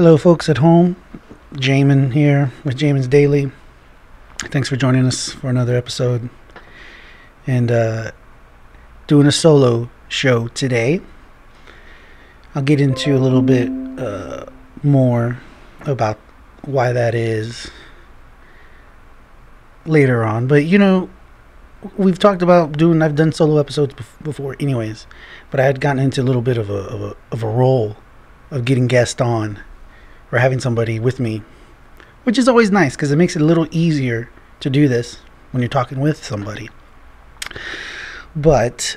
Hello, folks at home. Jamin here with Jamin's Daily. Thanks for joining us for another episode. And doing a solo show today. I'll get into a little bit more about why that is later on. But we've talked about I've done solo episodes before, anyways. But I had gotten into a little bit of a role of getting guests on, or having somebody with me, which is always nice because it makes it a little easier to do this when you're talking with somebody. But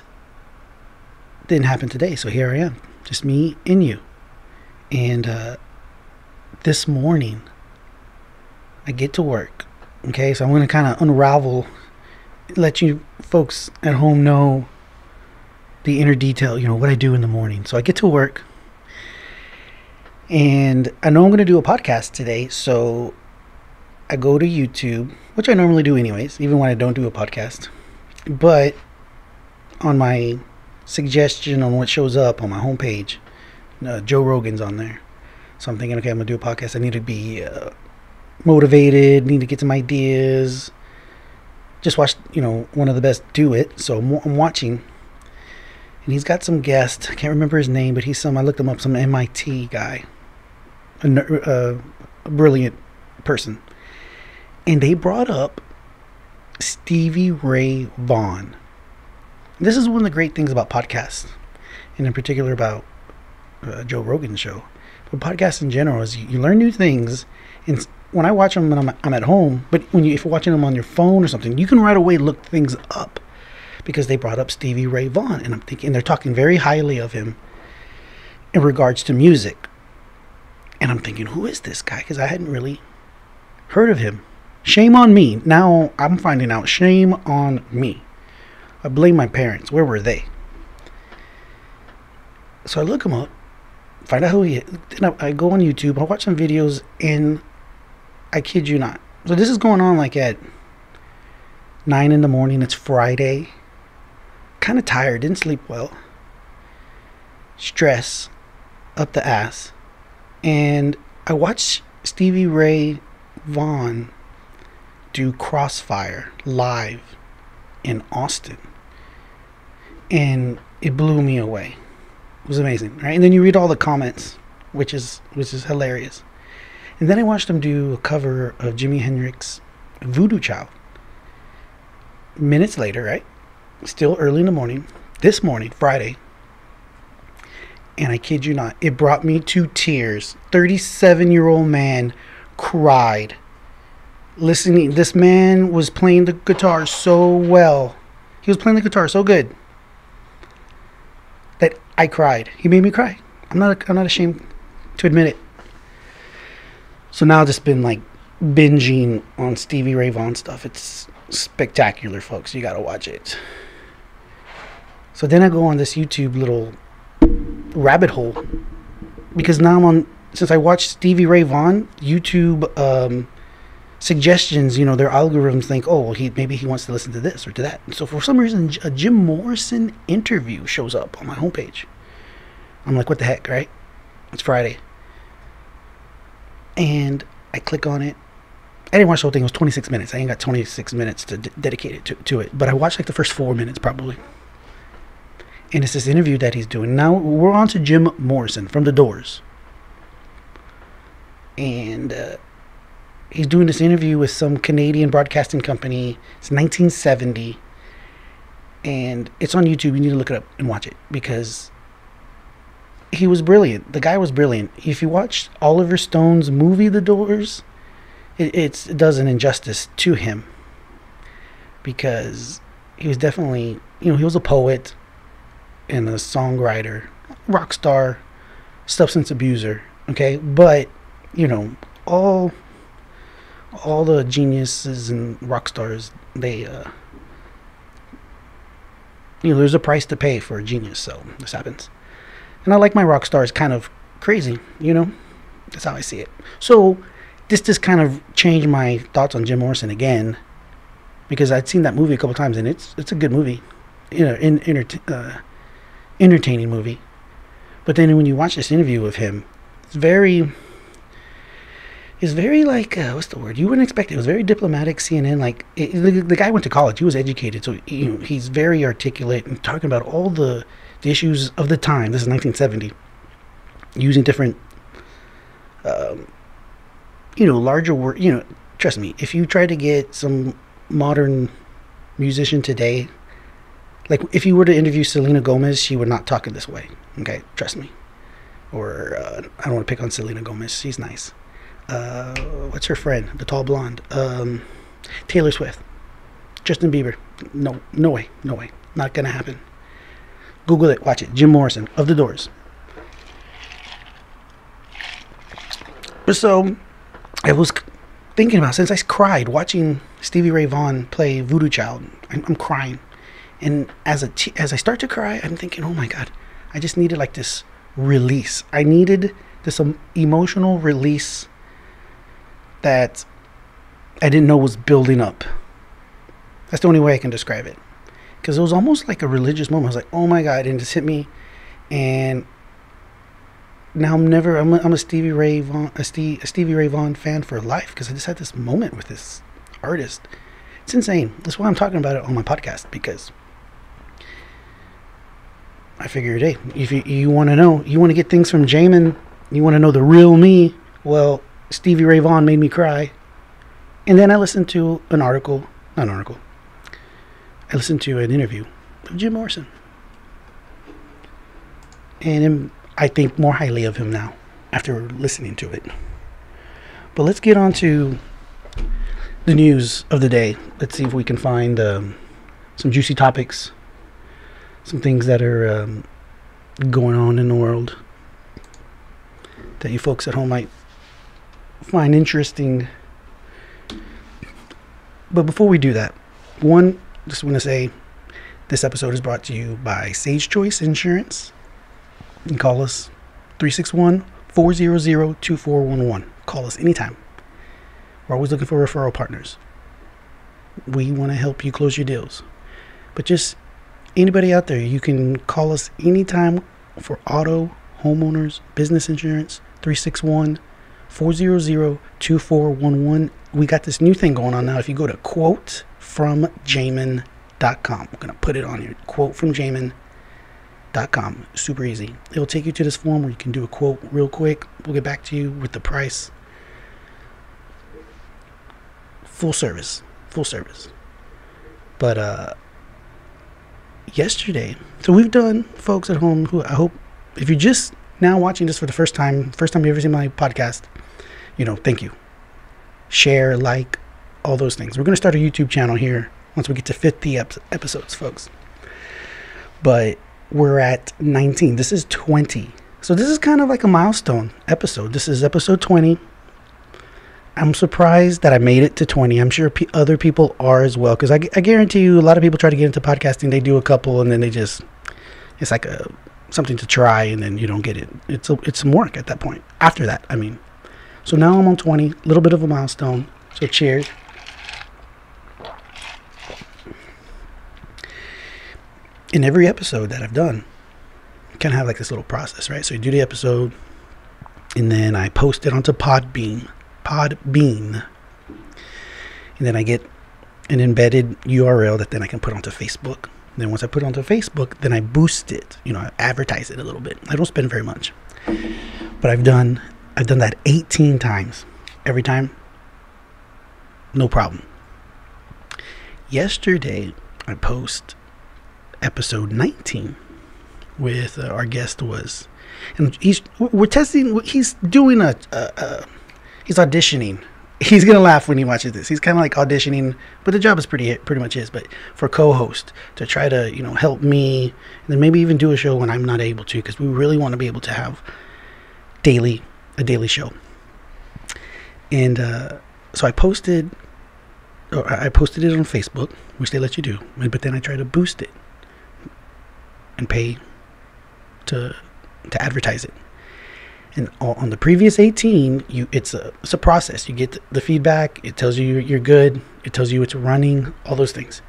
it didn't happen today, so here I am, just me and you. And this morning, I get to work. Okay, so I'm going to kind of unravel, let you folks at home know the inner detail, what I do in the morning. So I get to work. And I know I'm going to do a podcast today, so I go to YouTube, which I normally do anyways, even when I don't do a podcast. But on my suggestion on what shows up on my homepage, Joe Rogan's on there. So I'm thinking, okay, I'm going to do a podcast. I need to be motivated, need to get some ideas. Just watched, one of the best do it, so I'm watching. And he's got some guest. I can't remember his name, but I looked him up, some MIT guy. A brilliant person. And they brought up Stevie Ray Vaughan. This is one of the great things about podcasts, and in particular about Joe Rogan's show. But podcasts in general is you learn new things. And when I watch them when I'm at home, but if you're watching them on your phone or something, you can right away look things up. Because they brought up Stevie Ray Vaughan, and I'm thinking they're talking very highly of him in regards to music. And I'm thinking, who is this guy? Because I hadn't really heard of him. Shame on me. Now I'm finding out. Shame on me. I blame my parents. Where were they? So I look him up, find out who he is. Then I go on YouTube, I watch some videos, and I kid you not. So this is going on like at 9 in the morning. It's Friday. Kind of tired, didn't sleep well, stress up the ass, and I watched Stevie Ray Vaughan do Crossfire live in Austin, and it blew me away. It was amazing, right? And then you read all the comments, which is hilarious. And then I watched him do a cover of Jimi Hendrix Voodoo Child. Minutes later, right? Still early in the morning, this morning, Friday, and I kid you not, it brought me to tears. 37-year-old man cried listening. This man was playing the guitar so well. He was playing the guitar so good that I cried. He made me cry. I'm not ashamed to admit it. So now I've just been like binging on Stevie Ray Vaughan stuff. It's spectacular, folks. You gotta watch it. So then I go on this YouTube little rabbit hole, because now since I watched Stevie Ray Vaughan, YouTube suggestions, their algorithms think, oh, well, maybe he wants to listen to this or to that. And so for some reason, a Jim Morrison interview shows up on my homepage. I'm like, what the heck, right? It's Friday. And I click on it. I didn't watch the whole thing. It was 26 minutes. I ain't got 26 minutes to dedicate it to it. But I watched like the first 4 minutes probably. And it's this interview that he's doing. Now we're on to Jim Morrison from The Doors. And he's doing this interview with some Canadian broadcasting company. It's 1970. And it's on YouTube. You need to look it up and watch it. Because he was brilliant. The guy was brilliant. If you watch Oliver Stone's movie The Doors, it does an injustice to him. Because he was definitely, he was a poet and a songwriter, rock star, substance abuser, okay? But, all the geniuses and rock stars, they, there's a price to pay for a genius, so this happens. And I like my rock stars kind of crazy, That's how I see it. So, this just kind of changed my thoughts on Jim Morrison again, because I'd seen that movie a couple times, and it's a good movie, entertaining movie. But then when you watch this interview with him, it's very It's very like what's the word? You wouldn't expect it. It was very diplomatic. CNN, like the guy went to college. He was educated, so he's very articulate and talking about all the issues of the time. This is 1970, using different, larger word. Trust me. If you try to get some modern musician today, like if you were to interview Selena Gomez, she would not talk in this way. Okay, trust me. Or I don't want to pick on Selena Gomez. She's nice. What's her friend? The tall blonde. Taylor Swift. Justin Bieber. No way. Not gonna happen. Google it. Watch it. Jim Morrison of The Doors. So I was thinking about, since I cried watching Stevie Ray Vaughan play Voodoo Child. I'm crying, and as I start to cry, I'm thinking, oh my God, I just needed like this release. I needed this emotional release that I didn't know was building up. That's the only way I can describe it, because it was almost like a religious moment. I was like, oh my God, and it just hit me, and now I'm a Stevie Ray Vaughan fan for life, because I just had this moment with this artist. It's insane. That's why I'm talking about it on my podcast, because I figured, hey, if you want to know, you want to get things from Jamin, you want to know the real me, well, Stevie Ray Vaughan made me cry. And then I listened to I listened to an interview of Jim Morrison. And I think more highly of him now after listening to it. But let's get on to the news of the day. Let's see if we can find some juicy topics, some things that are going on in the world that you folks at home might find interesting. But before we do that, just want to say this episode is brought to you by Sage Choice Insurance. You can call us 361-400-2411. Call us anytime. We're always looking for referral partners. We want to help you close your deals. But just anybody out there, you can call us anytime for auto, homeowners, business insurance. 361-400-2411. We got this new thing going on now. If you go to quotefromjamin.com, I'm going to put it on here. Quotefromjamin.com. Super easy. It'll take you to this form where you can do a quote real quick. We'll get back to you with the price. Full service. But yesterday, so we've done, folks at home, who I hope, if you're just now watching this for the first time you ever seen my podcast, thank you. Share, like, all those things. We're going to start a YouTube channel here once we get to 50 episodes, folks. But we're at 19. This is 20. So this is kind of like a milestone episode. This is episode 20. I'm surprised that I made it to 20. I'm sure other people are as well, because I guarantee you a lot of people try to get into podcasting. They do a couple and then it's like something to try, and then you don't get it. It's some work at that point. After that, So now I'm on 20, a little bit of a milestone. So cheers. In every episode that I've done, I kind of have like this little process, right? So you do the episode, and then I post it onto Podbean. And then I get an embedded URL that then I can put onto Facebook. And then once I put it onto Facebook, then I boost it. I advertise it a little bit. I don't spend very much. But I've done that 18 times. Every time, no problem. Yesterday, I post episode 19 with our guest was, and he's doing he's auditioning. He's gonna laugh when he watches this. He's kind of like auditioning, but the job is pretty much his. But for co-host, to try to help me, and then maybe even do a show when I'm not able to, because we really want to be able to have a daily show. And so I posted it on Facebook, which they let you do, but then I try to boost it and pay to advertise it. And on the previous 18, it's a process. You get the feedback. It tells you you're good. It tells you it's running. All those things.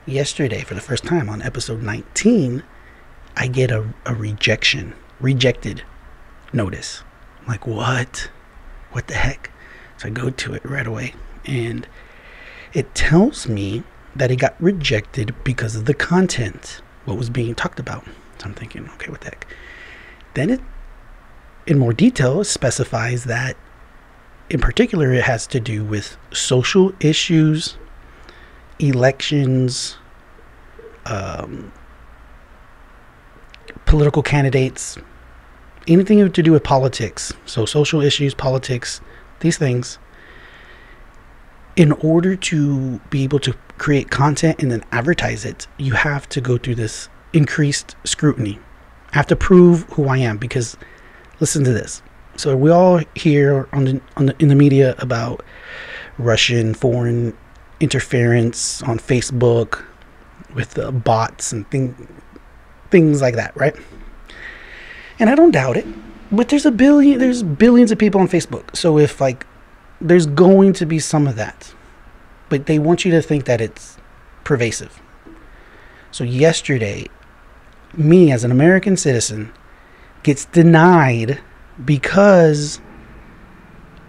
Yesterday, for the first time on episode 19, I get a rejected notice. I'm like, what? what the heck? So I go to it right away, and it tells me that it got rejected because of the content, what was being talked about. So I'm thinking, okay, what the heck? Then it, in more detail, specifies that, in particular, it has to do with social issues, elections, political candidates, anything to do with politics. So social issues, politics, these things. In order to be able to create content and then advertise it, you have to go through this increased scrutiny. I have to prove who I am, because listen to this. So we all hear in the media about Russian foreign interference on Facebook with bots and things like that, right? And I don't doubt it, but there's billions of people on Facebook. So if there's going to be some of that, but they want you to think that it's pervasive. So yesterday, me as an American citizen gets denied because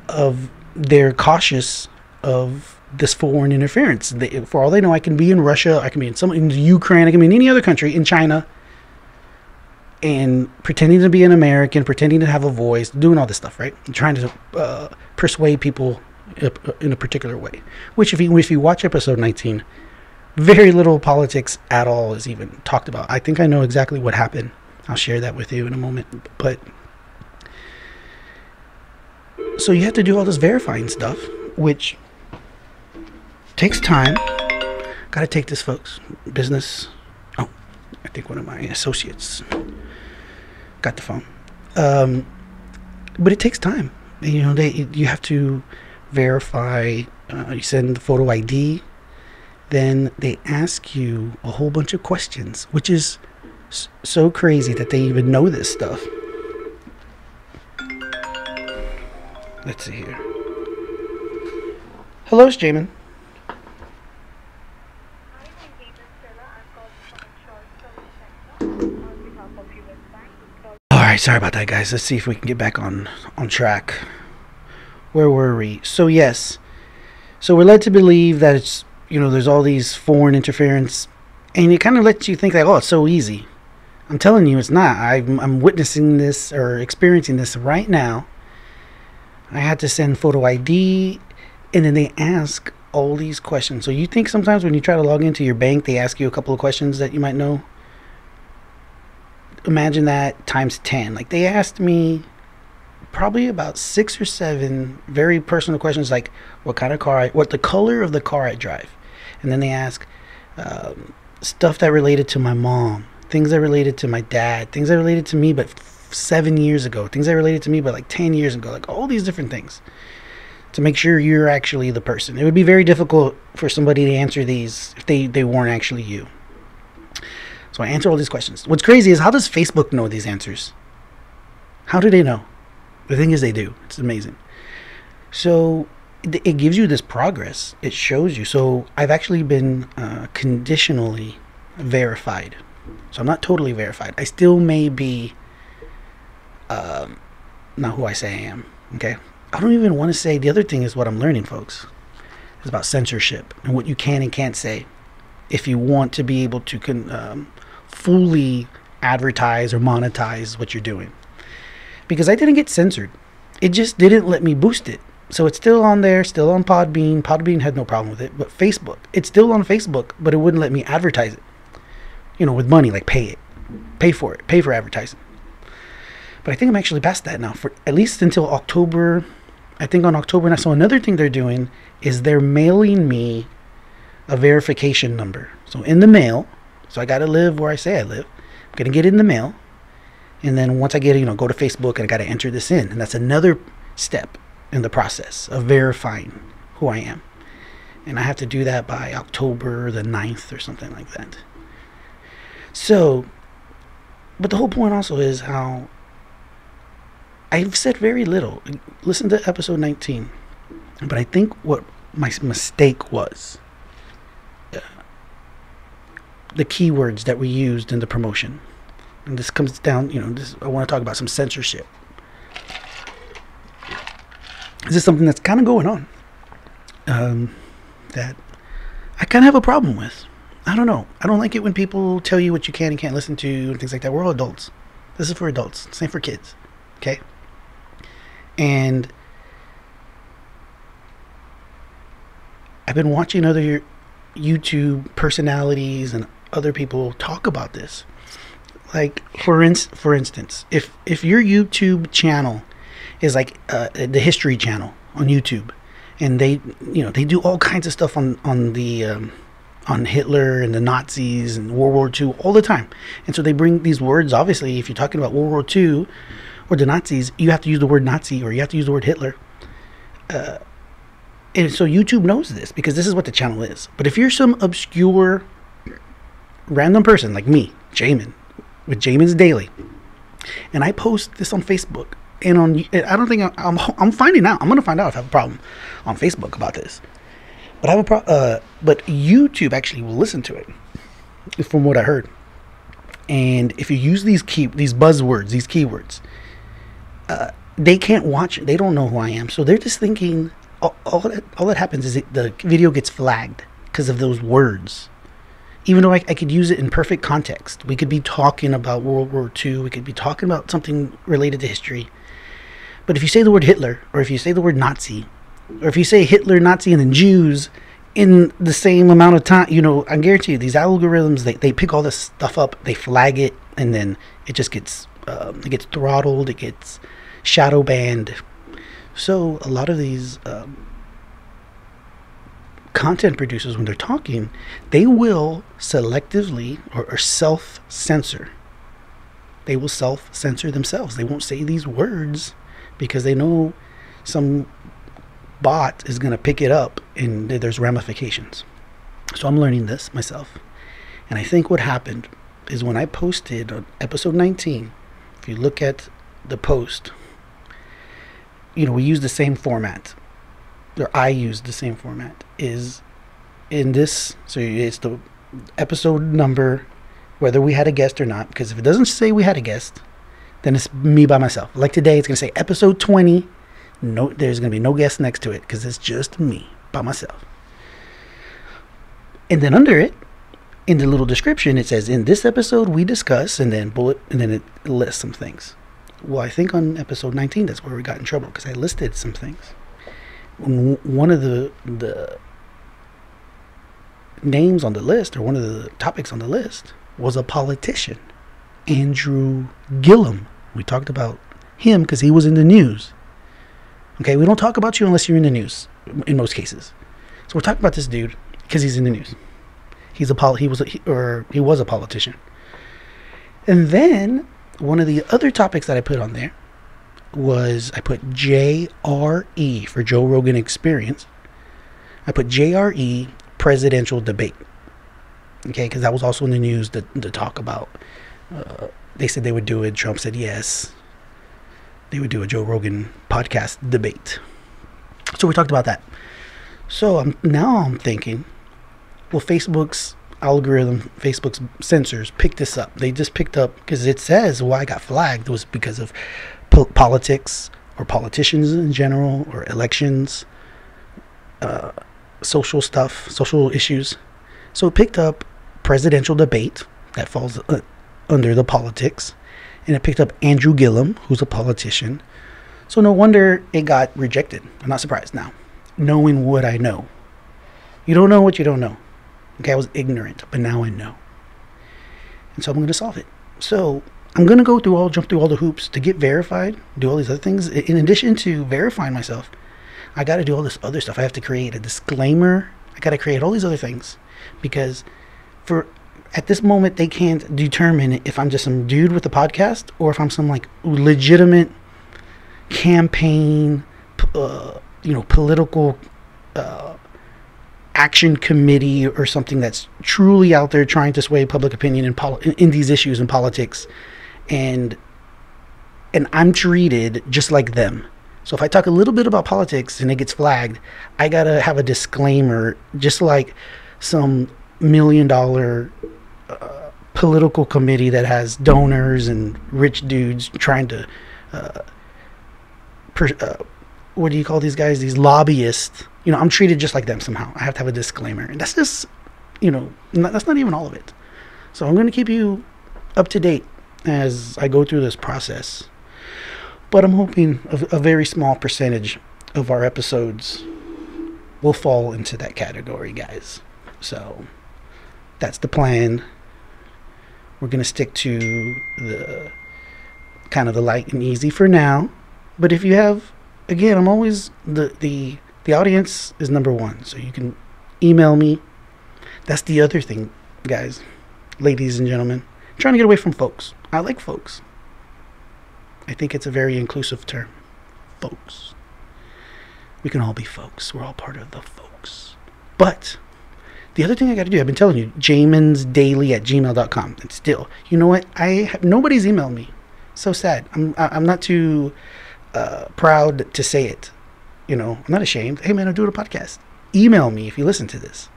of their cautious of this foreign interference. For all they know, I can be in Russia, I can be in Ukraine, I can be in any other country, in China, and pretending to be an American, pretending to have a voice, doing all this stuff, right? And trying to persuade people in a particular way. Which, if you watch episode 19, very little politics at all is even talked about. I think I know exactly what happened. I'll share that with you in a moment. But so you have to do all this verifying stuff, which takes time. Gotta take this, folks. Business. Oh, I think one of my associates got the phone. But it takes time. You have to verify. You send the photo ID. Then they ask you a whole bunch of questions, which is so crazy that they even know this stuff. Let's see here. Hello, it's Jamin. Alright, sorry about that, guys. Let's see if we can get back on track. Where were we? So yes. So we're led to believe that it's, there's all these foreign interference, and it kind of lets you think that, oh, it's so easy. I'm telling you, it's not. I'm witnessing this or experiencing this right now. I had to send photo ID, and then they ask all these questions. So you think sometimes when you try to log into your bank, they ask you a couple of questions that you might know? Imagine that times 10. Like, they asked me probably about 6 or 7 very personal questions, like what kind of car, what the color of the car I drive. And then they ask stuff that related to my mom, things that related to my dad, things that related to me but 7 years ago, things that related to me but like 10 years ago, like all these different things, to make sure you're actually the person. It would be very difficult for somebody to answer these if they weren't actually you. So I answer all these questions. What's crazy is, how does Facebook know these answers? How do they know? The thing is, they do. It's amazing. So it gives you this progress. It shows you. So I've actually been conditionally verified. So I'm not totally verified. I still may be not who I say I am. Okay? I don't even want to say. The other thing is what I'm learning, folks. It's about censorship and what you can and can't say if you want to be able to fully advertise or monetize what you're doing. Because I didn't get censored. It just didn't let me boost it. So it's still on there, still on Podbean. Podbean had no problem with it. But Facebook, it's still on Facebook, but it wouldn't let me advertise it. With money, like pay it. Pay for it. Pay for advertising. But I think I'm actually past that now, for at least until October. I think on October. Now, so another thing they're doing is they're mailing me a verification number. So in the mail, so I got to live where I say I live. I'm going to get it in the mail. And then once I get it, go to Facebook, and I got to enter this in. And that's another step in the process of verifying who I am. And I have to do that by October the 9th or something like that. So, but the whole point also is how I've said very little. Listen to episode 19. But I think what my mistake was, the keywords that we used in the promotion. And this comes down, I want to talk about some censorship. this is something that's kind of going on, that I kind of have a problem with. I don't know. I don't like it when people tell you what you can and can't listen to and things like that. We're all adults. This is for adults. This ain't for kids. Okay? And I've been watching other YouTube personalities and other people talk about this. Like, for instance, if your YouTube channel is like the History Channel on YouTube, and they do all kinds of stuff on Hitler and the Nazis and World War II all the time, and so they bring these words. Obviously, if you're talking about World War II or the Nazis, you have to use the word Nazi or you have to use the word Hitler. And so YouTube knows this because this is what the channel is. But if you're some obscure random person like me, Jamin, with Jamin's Daily, and I post this on Facebook and I don't think I'm finding out. I'm going to find out if I have a problem on Facebook about this. But I have but YouTube actually will listen to it, from what I heard. And if you use these buzzwords, these keywords, they can't watch it. They don't know who I am, so they're just thinking. All that happens is the video gets flagged because of those words. Even though I could use it in perfect context. We could be talking about World War II. We could be talking about something related to history. But if you say the word Hitler, or if you say the word Nazi, or if you say Hitler, Nazi, and then Jews in the same amount of time, I guarantee you, these algorithms, they pick all this stuff up, they flag it, and then it just gets throttled, it gets shadow banned. So a lot of these content producers, when they're talking, they will selectively or self-censor. They will self-censor themselves. They won't say these words because they know some bot is going to pick it up and there's ramifications. So I'm learning this myself. And I think what happened is when I posted on episode 19, if you look at the post, we use the same format, or I use the same format, is in this. So it's the episode number, whether we had a guest or not, because if it doesn't say we had a guest, then it's me by myself. Like today, it's going to say episode 20. No, there's going to be no guest next to it because it's just me by myself. And then under it, in the little description, it says, in this episode, we discuss, and then it lists some things. Well, I think on episode 19, that's where we got in trouble because I listed some things. One of the names on the list, or one of the topics on the list, was a politician, Andrew Gillum. We talked about him because he was in the news. Okay, we don't talk about you unless you're in the news, in most cases. So we're talking about this dude because he's in the news. He was a politician. And then one of the other topics that I put on there was, I put JRE for Joe Rogan Experience. I put JRE presidential debate. Okay, because that was also in the news to talk about. They said they would do it. Trump said yes. They would do a Joe Rogan podcast debate. So we talked about that. So I'm thinking, well, Facebook's algorithm, Facebook's censors picked this up. They just picked up, because it says why I got flagged was because of politics or politicians in general, or elections, social stuff, social issues. So it picked up presidential debate, that falls under the politics, and it picked up Andrew Gillum, who's a politician. So no wonder it got rejected. I'm not surprised now, knowing what I know. You don't know what you don't know. Okay, I was ignorant, but now I know. And so I'm going to solve it. So I'm going to jump through all the hoops to get verified, do all these other things. In addition to verifying myself, I got to do all this other stuff. I have to create a disclaimer. I got to create all these other things, because at this moment, they can't determine if I'm just some dude with a podcast or if I'm some like legitimate campaign, political action committee or something that's truly out there trying to sway public opinion in these issues in politics, and I'm treated just like them. So if I talk a little bit about politics and it gets flagged, I gotta have a disclaimer, just like some $1 million political committee that has donors and rich dudes trying to what do you call these guys? These lobbyists. I'm treated just like them somehow. I have to have a disclaimer. And that's just, that's not even all of it. So I'm going to keep you up to date as I go through this process. But I'm hoping a very small percentage of our episodes will fall into that category, guys. So that's the plan. We're going to stick to the kind of the light and easy for now. But if you have, again, I'm always, the audience is number one. So you can email me. That's the other thing, guys, ladies and gentlemen. I'm trying to get away from folks. I like folks. I think it's a very inclusive term. Folks. We can all be folks. We're all part of the folks. But the other thing I got to do, I've been telling you, jaminsdaily@gmail.com. And still, you know what? Nobody's emailed me. So sad. I'm not too proud to say it. I'm not ashamed. Hey man, I'm doing a podcast. Email me if you listen to this.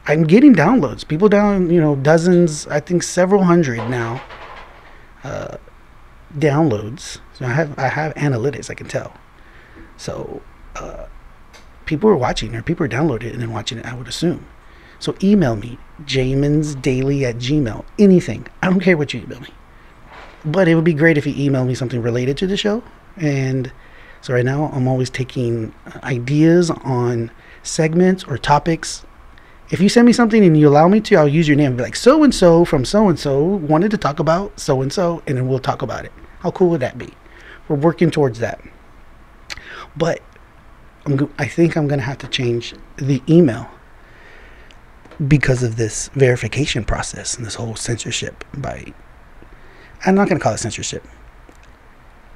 I'm getting downloads. People down, dozens, I think several hundred now. Downloads. So I have analytics, I can tell. So people are watching, or people are downloading it and then watching it, I would assume. So email me, jaminsdaily@gmail. Anything. I don't care what you email me. But it would be great if you email me something related to the show. And so right now I'm always taking ideas on segments or topics. If you send me something and you allow me to, I'll use your name and be like, so-and-so from so-and-so wanted to talk about so-and-so, and then we'll talk about it. How cool would that be? We're working towards that. But I think I'm going to have to change the email because of this verification process and this whole censorship I'm not going to call it censorship.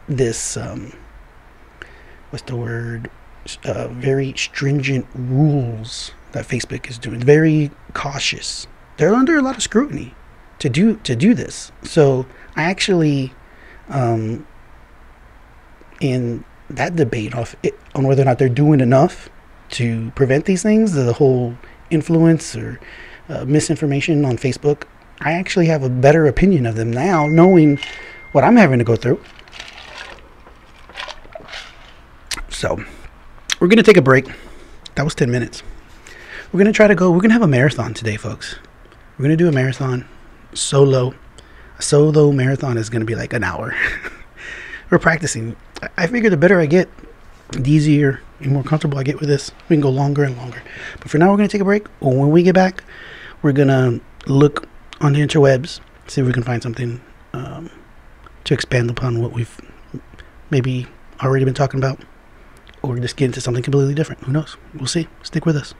This, what's the word? Very stringent rules that Facebook is doing. Very cautious. They're under a lot of scrutiny to do this. So I actually, in that debate on whether or not they're doing enough to prevent these things, the whole influence or misinformation on Facebook, I actually have a better opinion of them now, knowing what I'm having to go through. So we're going to take a break. That was 10 minutes. We're going to have a marathon today, folks. We're going to do a marathon solo. A solo marathon is going to be like an hour. We're practicing. I figure the better I get, the easier and more comfortable I get with this. We can go longer and longer. But for now, we're going to take a break. When we get back, we're going to look on the interwebs, see if we can find something to expand upon what we've maybe already been talking about, or just get into something completely different. Who knows? We'll see. Stick with us.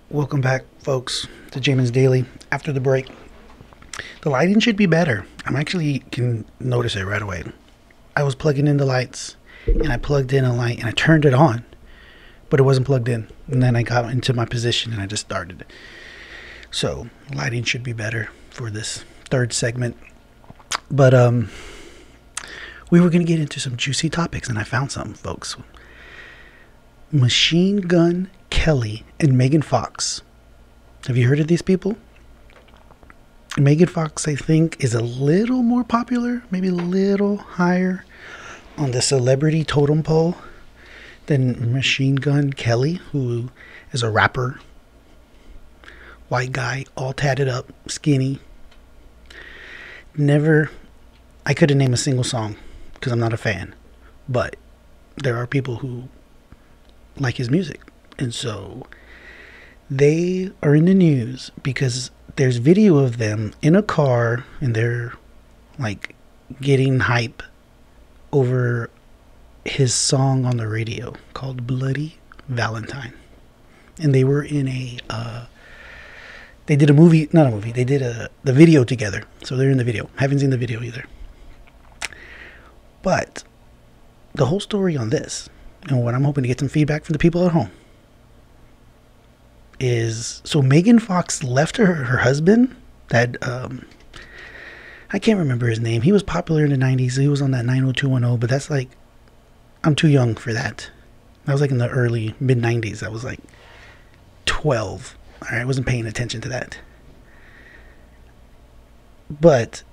Welcome back, folks, to Jamin's Daily. After the break, the lighting should be better. I'm actually can notice it right away. I was plugging in the lights, and I plugged in a light, and I turned it on, but it wasn't plugged in. And then I got into my position, and I just started it. So lighting should be better for this third segment. But we were going to get into some juicy topics, and I found something, folks. Machine Gun Kelly and Megan Fox. Have you heard of these people? Megan Fox, I think, is a little more popular, maybe a little higher on the celebrity totem pole than Machine Gun Kelly, who is a rapper. White guy, all tatted up, skinny. I couldn't name a single song because I'm not a fan. But there are people who like his music. And so they are in the news because there's video of them in a car and they're like getting hype over his song on the radio called Bloody Valentine. And they were in they did a movie, not a movie, they did the video together. So they're in the video. Haven't seen the video either. But the whole story on this, and what I'm hoping to get some feedback from the people at home, is so Megan Fox left her husband, that I can't remember his name. He was popular in the 90s. He was on that 90210, but that's like, I'm too young for that. That was like in the early mid 90s. I was like 12. All right, I wasn't paying attention to that. But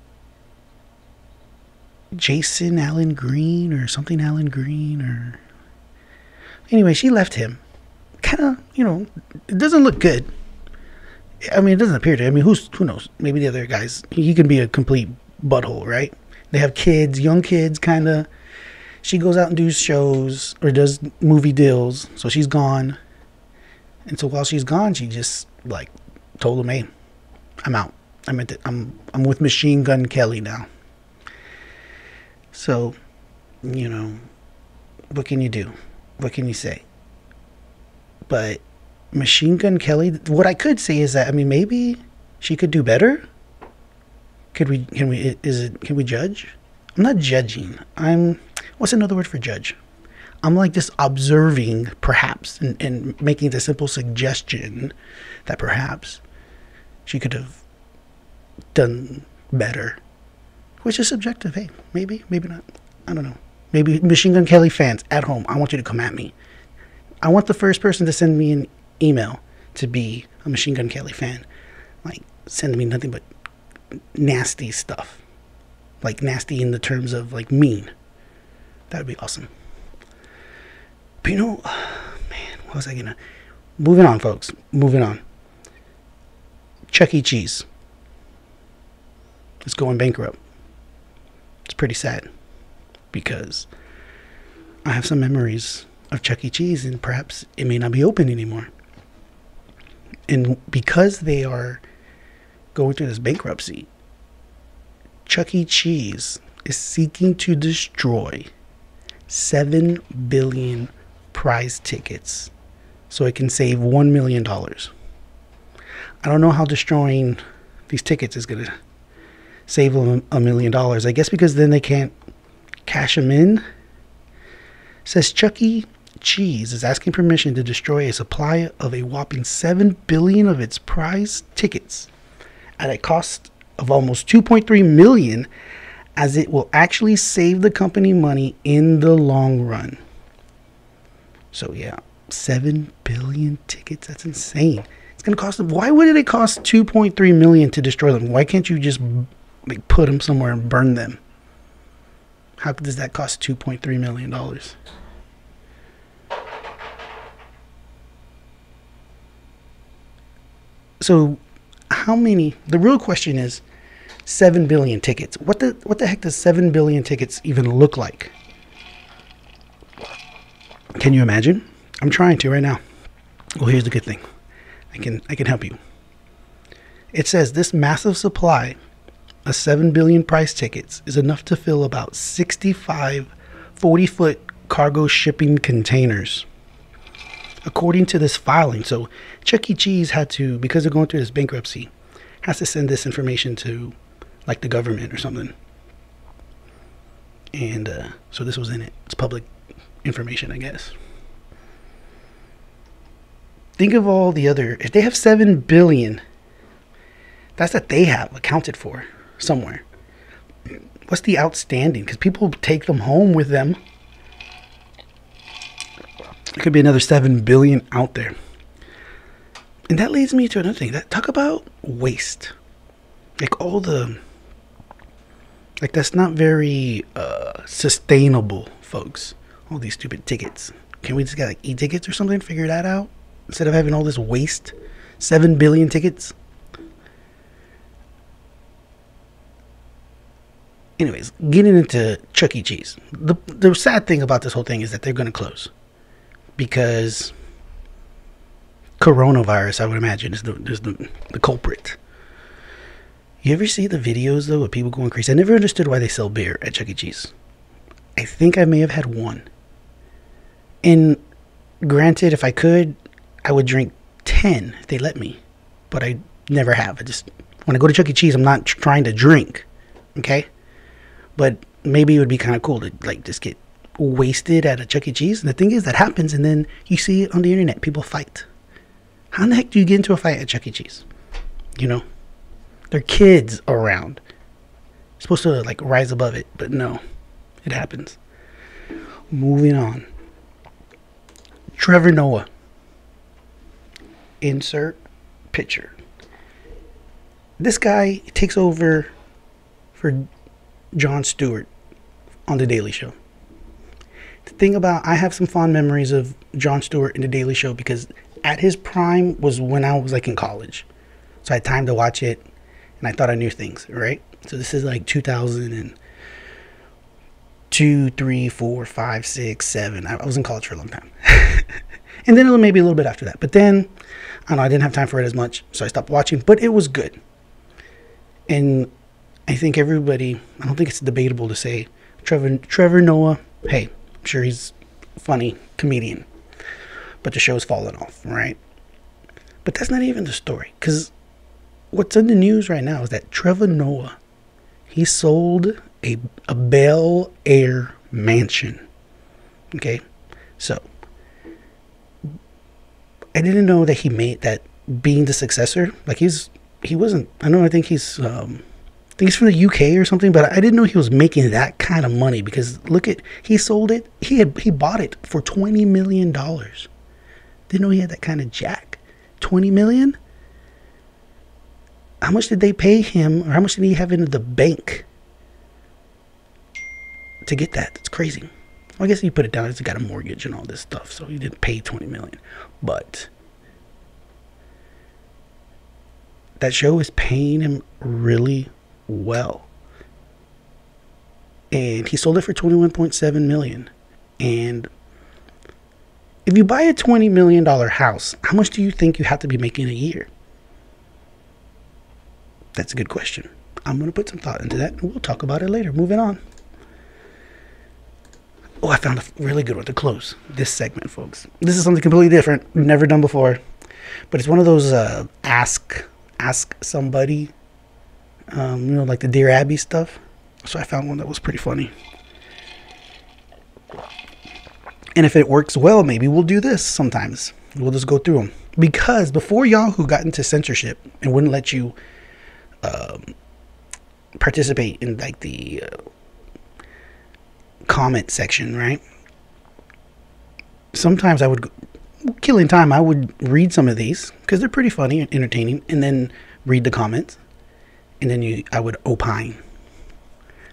Jason Allen Green or something Allen Green, or Anyway, she left him. Kind of, it doesn't look good. I mean, it doesn't appear to. I mean, who knows? Maybe the other guys, he can be a complete butthole, right? They have kids, young kids, kind of. She goes out and does shows or does movie deals, so she's gone. And so while she's gone, she just like told him, "Hey, I'm out. I'm with Machine Gun Kelly now." So, what can you do? What can you say? But Machine Gun Kelly, what I could say is that, I mean, maybe she could do better. Can we judge? I'm not judging. What's another word for judge? I'm like just observing, perhaps, and making the simple suggestion that perhaps she could have done better, which is subjective. Hey, maybe not. I don't know. Maybe Machine Gun Kelly fans at home, I want you to come at me. I want the first person to send me an email to be a Machine Gun Kelly fan. Like, send me nothing but nasty stuff. Like, nasty in the terms of, like, mean. That would be awesome. But man, what was I gonna... Moving on, folks. Moving on. Chuck E. Cheese. It's going bankrupt. It's pretty sad. Because I have some memories of Chuck E. Cheese, and perhaps it may not be open anymore. And because they are going through this bankruptcy, Chuck E. Cheese is seeking to destroy 7 billion prize tickets so it can save $1 million. I don't know how destroying these tickets is going to save them $1 million. I guess because then they can't cash them in. Says Chuck E. Cheese is asking permission to destroy a supply of a whopping 7 billion of its prize tickets at a cost of almost 2.3 million, as it will actually save the company money in the long run. So yeah, 7 billion tickets, that's insane. It's going to cost them, why would it cost 2.3 million to destroy them? Why can't you just like put them somewhere and burn them? How does that cost $2.3 million? So how many, the real question is 7 billion tickets. What the heck does 7 billion tickets even look like? Can you imagine? I'm trying to right now. Well, here's the good thing. I can help you. It says this massive supply of 7 billion price tickets is enough to fill about 65 40-foot cargo shipping containers. According to this filing, so Chuck E. Cheese had to, because they're going through this bankruptcy, has to send this information to like the government or something. And so this was in it. It's public information, I guess. Think of all the other, if they have 7 billion, that's that they have accounted for somewhere. What's the outstanding? Because people take them home with them. There could be another 7 billion out there. And that leads me to another thing. Talk about waste. Like all the, like that's not very sustainable, folks. All these stupid tickets. Can we just get like e-tickets or something? Figure that out instead of having all this waste. 7 billion tickets. Anyways, getting into Chuck E. Cheese. The sad thing about this whole thing is that they're going to close. Because coronavirus, I would imagine, is the culprit. You ever see the videos, though, of people going crazy? I never understood why they sell beer at Chuck E. Cheese. I think I may have had one. And granted, if I could, I would drink 10 if they let me. But I never have. When I go to Chuck E. Cheese, I'm not trying to drink. Okay? But maybe it would be kind of cool to like just get wasted at a Chuck E. Cheese. And the thing is, that happens, and then you see it on the internet. People fight. How in the heck do you get into a fight at Chuck E. Cheese? You know? There are kids around. You're supposed to like rise above it, but no. It happens. Moving on. Trevor Noah. Insert picture. This guy takes over for Jon Stewart on The Daily Show. The thing about, I have some fond memories of Jon Stewart in The Daily Show because at his prime was when I was like in college. So I had time to watch it and I thought I knew things, right? So this is like 2002, 3, 4, 5, 6, 7. I was in college for a long time. And then maybe a little bit after that. But then, I don't know, I didn't have time for it as much. So I stopped watching. But it was good. And I think everybody, I don't think it's debatable to say, Trevor Noah, hey, I'm sure he's a funny comedian. But the show's fallen off, right? But that's not even the story. Because what's in the news right now is that Trevor Noah, he sold a Bel Air mansion. Okay? So, I didn't know that he made that being the successor. Like I think he's from the UK or something, but I didn't know he was making that kind of money because he sold it. He bought it for $20 million. Didn't know he had that kind of jack. $20 million? How much did they pay him, or how much did he have in the bank to get that? It's crazy. Well, I guess he put it down. He's got a mortgage and all this stuff, so he didn't pay $20 million. But that show is paying him really well, and he sold it for $21.7 million. And if you buy a $20 million house, how much do you think you have to be making a year? That's a good question. I'm going to put some thought into that, and we'll talk about it later. Moving on. Oh, I found a really good one to close this segment, folks. This is something completely different. We've never done before. But it's one of those ask somebody, like the Dear Abby stuff. So I found one that was pretty funny. And if it works well, maybe we'll do this sometimes. We'll just go through them. Because before Yahoo got into censorship and wouldn't let you participate in like the comment section, right? Sometimes I would, killing time, I would read some of these because they're pretty funny and entertaining, and then read the comments, and then I would opine.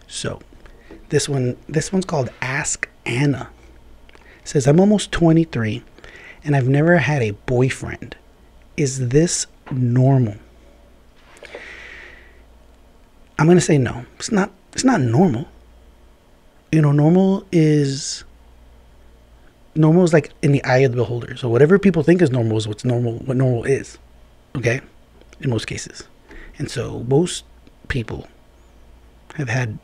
So this one's called Ask Anna. It says, I'm almost 23 and I've never had a boyfriend. Is this normal? I'm going to say no. It's not normal. Normal is like in the eye of the beholder. So whatever people think is normal is what normal is. Okay? In most cases. And so most people have had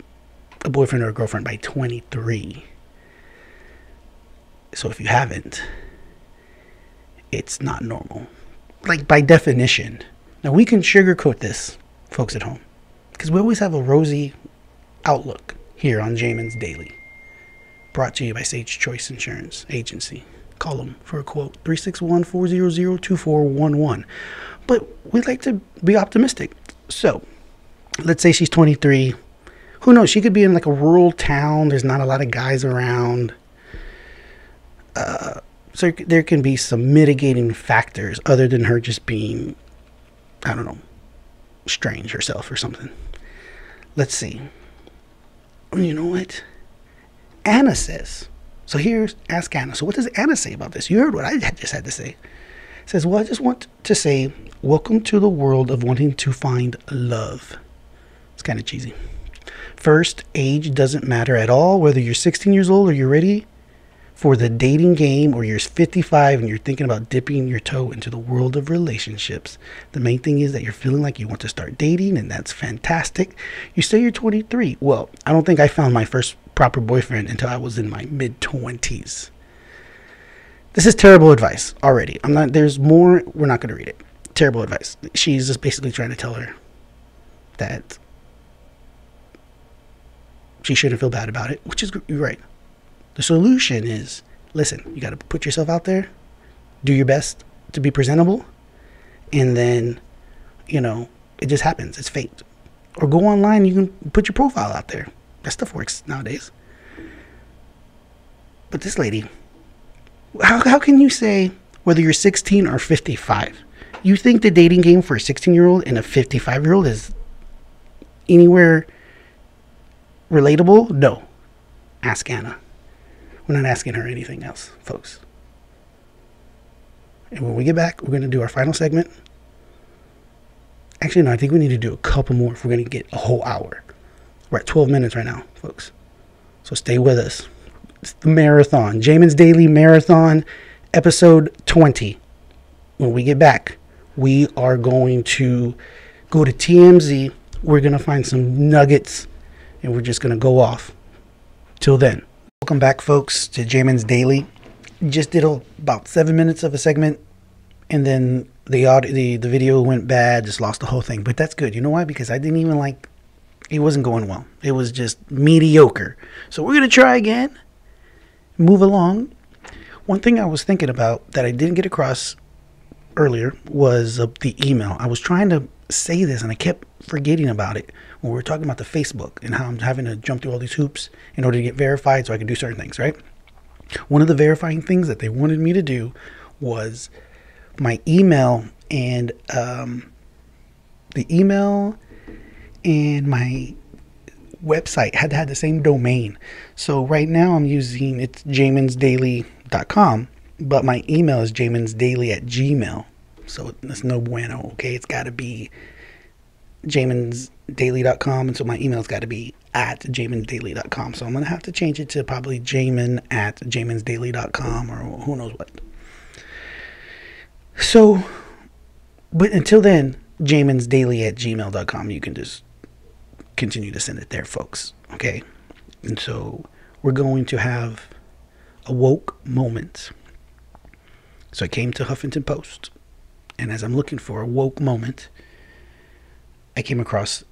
a boyfriend or a girlfriend by 23. So if you haven't, it's not normal. Like by definition. Now we can sugarcoat this, folks at home, because we always have a rosy outlook here on Jamin's Daily. Brought to you by Sage Choice Insurance Agency. Call them for a quote, 361-400-2411. But we like to be optimistic. So let's say she's 23. Who knows? She could be in like a rural town. There's not a lot of guys around. So there can be some mitigating factors other than her just being, I don't know, strange herself or something. Let's see. You know what? Anna says. So here's Ask Anna. So what does Anna say about this? You heard what I just had to say. It says, well, I just want to say, welcome to the world of wanting to find love. It's kind of cheesy. First, age doesn't matter at all, whether you're 16 years old or you're ready for the dating game, or you're 55 and you're thinking about dipping your toe into the world of relationships. The main thing is that you're feeling like you want to start dating, and that's fantastic. You say you're 23. Well, I don't think I found my first proper boyfriend until I was in my mid-20s. This is terrible advice already. There's more. We're not going to read it. Terrible advice. She's just basically trying to tell her that she shouldn't feel bad about it, which is, you're right. The solution is, listen, you got to put yourself out there, do your best to be presentable, and then, it just happens. It's fate. Or go online, you can put your profile out there. That stuff works nowadays. But this lady, how can you say whether you're 16 or 55? You think the dating game for a 16-year-old and a 55-year-old is anywhere relatable? No. Ask Anna. We're not asking her anything else, folks. And when we get back, we're going to do our final segment. Actually, no, I think we need to do a couple more if we're going to get a whole hour. We're at 12 minutes right now, folks. So stay with us. It's the marathon. Jamin's Daily Marathon, episode 20. When we get back, we are going to go to TMZ. We're going to find some nuggets, and we're just going to go off. Till then. Welcome back, folks, to Jamin's Daily. Just did about 7 minutes of a segment, and then the video went bad, just lost the whole thing. But that's good. You know why? Because I didn't even it wasn't going well. It was just mediocre. So we're going to try again, move along. One thing I was thinking about that I didn't get across earlier was the email. I was trying to say this, and I kept forgetting about it when we were talking about the Facebook and how I'm having to jump through all these hoops in order to get verified so I can do certain things, right? One of the verifying things that they wanted me to do was my email and the email and my website had to have the same domain. So right now I'm using, it's jaminsdaily.com, but my email is jaminsdaily@gmail. So that's no bueno, okay? It's got to be jaminsdaily.com, and so my email's got to be at jaminsdaily.com. So I'm going to have to change it to probably jamin@jaminsdaily.com or who knows what. So, but until then, jaminsdaily@gmail.com, you can just continue to send it there, folks, okay? And so we're going to have a woke moment. So I came to Huffington Post, and as I'm looking for a woke moment, I came across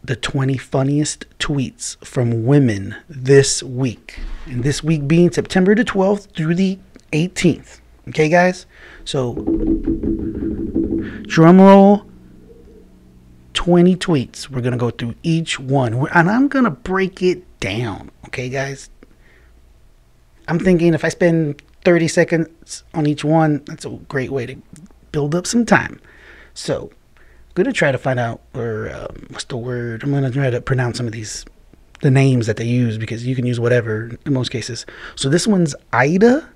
the 20 funniest tweets from women this week. And this week being September the 12th through the 18th. Okay, guys? So, drum roll, 20 tweets. We're going to go through each one. And I'm going to break it down. Okay, guys? I'm thinking if I spend 30 seconds on each one, that's a great way to build up some time. So, I'm going to try to find out, or what's the word? I'm going to try to pronounce some of these, the names that they use, because you can use whatever in most cases. So this one's Ida.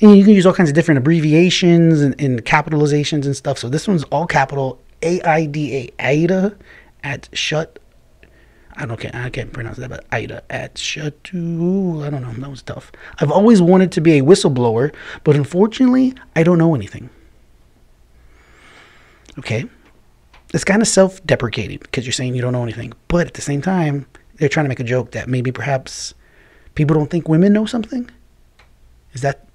And you can use all kinds of different abbreviations and capitalizations and stuff. So this one's all capital AIDA. Ida at shut. I can't pronounce that, but Ida at shut. I don't know. That was tough. I've always wanted to be a whistleblower, but unfortunately, I don't know anything. Okay. It's kind of self-deprecating because you're saying you don't know anything. But at the same time, they're trying to make a joke that maybe perhaps people don't think women know something. Is that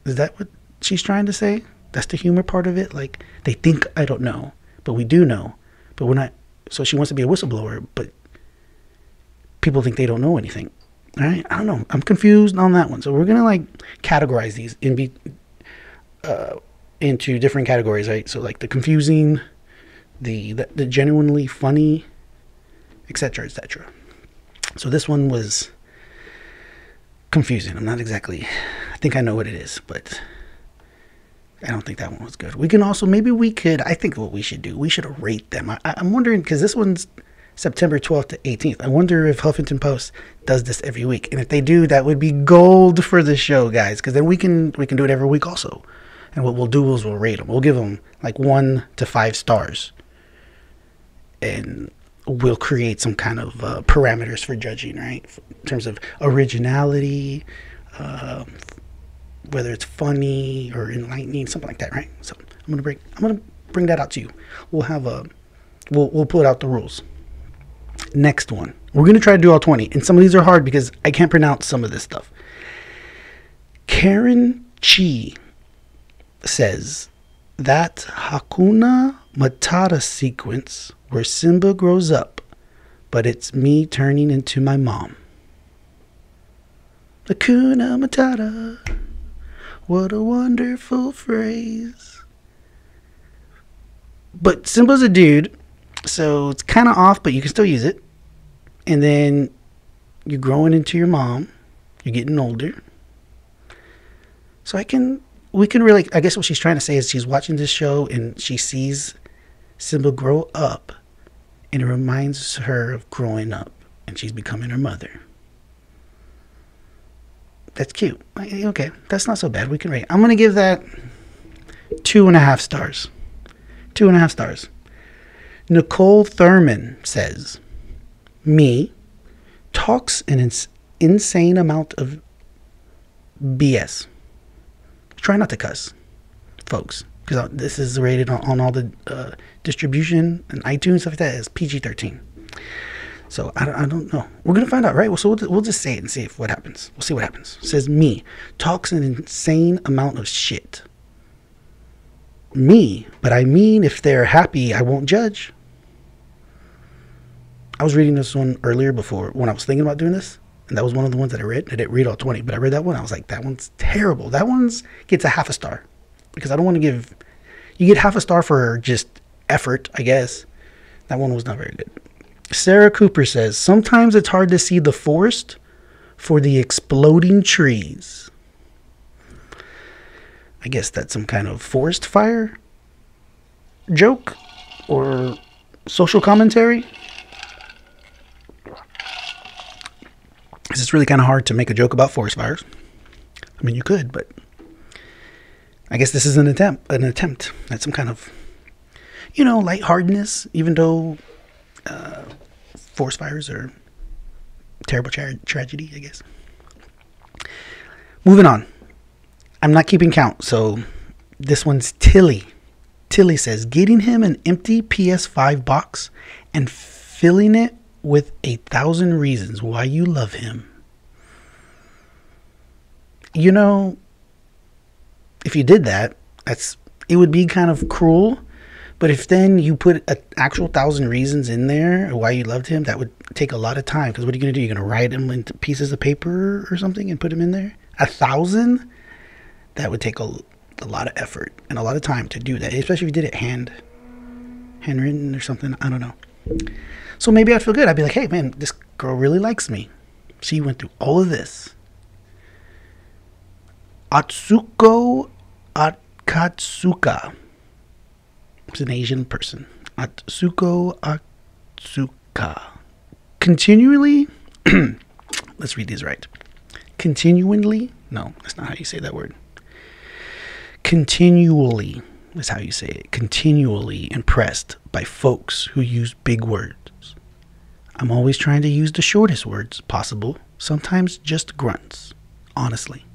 what she's trying to say? That's the humor part of it. Like, they think I don't know, but we do know. But we're not. So she wants to be a whistleblower, but people think they don't know anything. All right? I don't know. I'm confused on that one. So we're going to categorize these into different categories, right? So like the confusing, the genuinely funny, etc., etc. So this one was confusing. I think I know what it is, but I don't think that one was good. We can also, I think what we should do, we should rate them. I'm wondering, because this one's September 12th to 18th. I wonder if Huffington Post does this every week. And if they do, that would be gold for the show, guys, because then we can do it every week also. And what we'll do is we'll rate them. We'll give them 1 to 5 stars. And we'll create some kind of parameters for judging, right? In terms of originality, whether it's funny or enlightening, something like that, right? So I'm gonna bring that out to you. We'll put out the rules. Next one, we're gonna try to do all 20, and some of these are hard because I can't pronounce some of this stuff. Karen Chi says that Hakuna Matata sequence where Simba grows up, but it's me turning into my mom. Hakuna Matata. What a wonderful phrase. But Simba's a dude, so it's kind of off, but you can still use it. And then you're growing into your mom. You're getting older. So we can really, I guess what she's trying to say is she's watching this show and she sees Simba grow up, and it reminds her of growing up, and she's becoming her mother. That's cute. Okay, that's not so bad. We can rate. I'm gonna give that 2.5 stars. 2.5 stars. Nicole Thurman says, me talks an insane amount of BS. Try not to cuss, folks, because this is rated on all the distribution and iTunes stuff like that as PG-13. So I don't know. We're gonna find out, right? So we'll just say it and see what happens. We'll see what happens. It says me talks an insane amount of shit. Me, but I mean, if they're happy, I won't judge. I was reading this one earlier before when I was thinking about doing this, and that was one of the ones that I read. I didn't read all 20, but I read that one. I was like, that one's terrible. That one's gets a half a star because I don't want to give. You get half a star for just effort, I guess. That one was not very good. Sarah Cooper says, sometimes it's hard to see the forest for the exploding trees. I guess that's some kind of forest fire joke or social commentary. It's really kind of hard to make a joke about forest fires. I mean, you could, but I guess this is an attempt at some kind of, lightheartedness, even though forest fires are terrible tragedy, I guess. Moving on. I'm not keeping count, so this one's Tilly. Tilly says, getting him an empty PS5 box and filling it with 1,000 reasons why you love him. If you did that, it would be kind of cruel. But if then you put an actual 1,000 reasons in there why you loved him, that would take a lot of time. Because what are you going to do? You're going to write them into pieces of paper or something and put them in there? 1,000? That would take a lot of effort and a lot of time to do that. Especially if you did it handwritten or something. I don't know. So maybe I'd feel good. I'd be like, hey, man, this girl really likes me. She went through all of this. Atsuko Akatsuka. It's an Asian person. Atsuko Atsuka. Continually. Let's read these right. Continually. No, that's not how you say that word. Continually is how you say it. Continually impressed by folks who use big words. I'm always trying to use the shortest words possible. Sometimes just grunts. Honestly.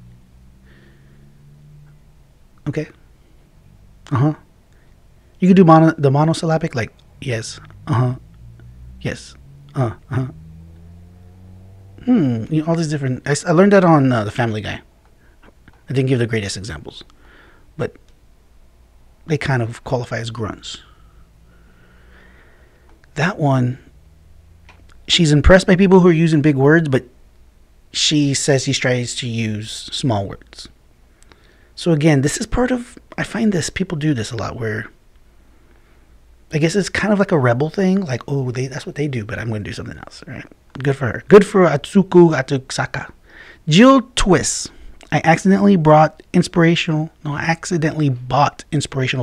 Okay. Uh-huh. You could do the monosyllabic, like yes, uh-huh, yes, uh-huh. All these different. I learned that on The Family Guy. I didn't give the greatest examples, but they kind of qualify as grunts. That one, she's impressed by people who are using big words, but she says she tries to use small words. So again, this is part of. I find people do this a lot where. I guess it's kind of like a rebel thing. Like, oh, that's what they do, but I'm going to do something else. All right. Good for her. Good for Atsuku Atusaka. Jill Twiss. I accidentally bought inspirational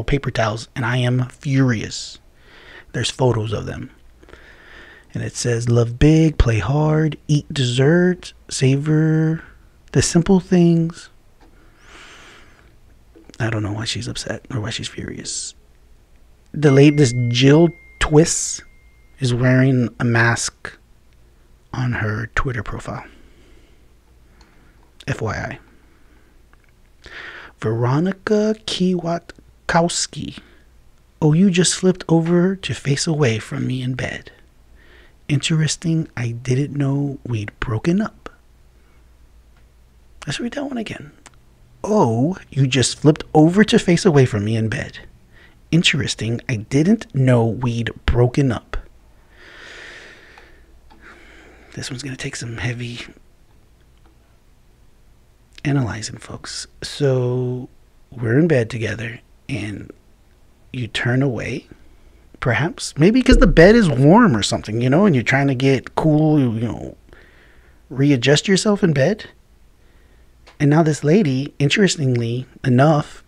paper towels, and I am furious. There's photos of them. And it says, love big, play hard, eat dessert, savor the simple things. I don't know why she's upset or why she's furious. This Jill Twiss is wearing a mask on her Twitter profile. FYI. Veronica Kiwatkowski. Oh, you just flipped over to face away from me in bed. Interesting, I didn't know we'd broken up. Let's read that one again. Oh, you just flipped over to face away from me in bed. Interesting, I didn't know we'd broken up. This one's going to take some heavy analyzing, folks. So, we're in bed together, and you turn away, perhaps. Maybe because the bed is warm or something, and you're trying to get cool, readjust yourself in bed. And now this lady, interestingly enough,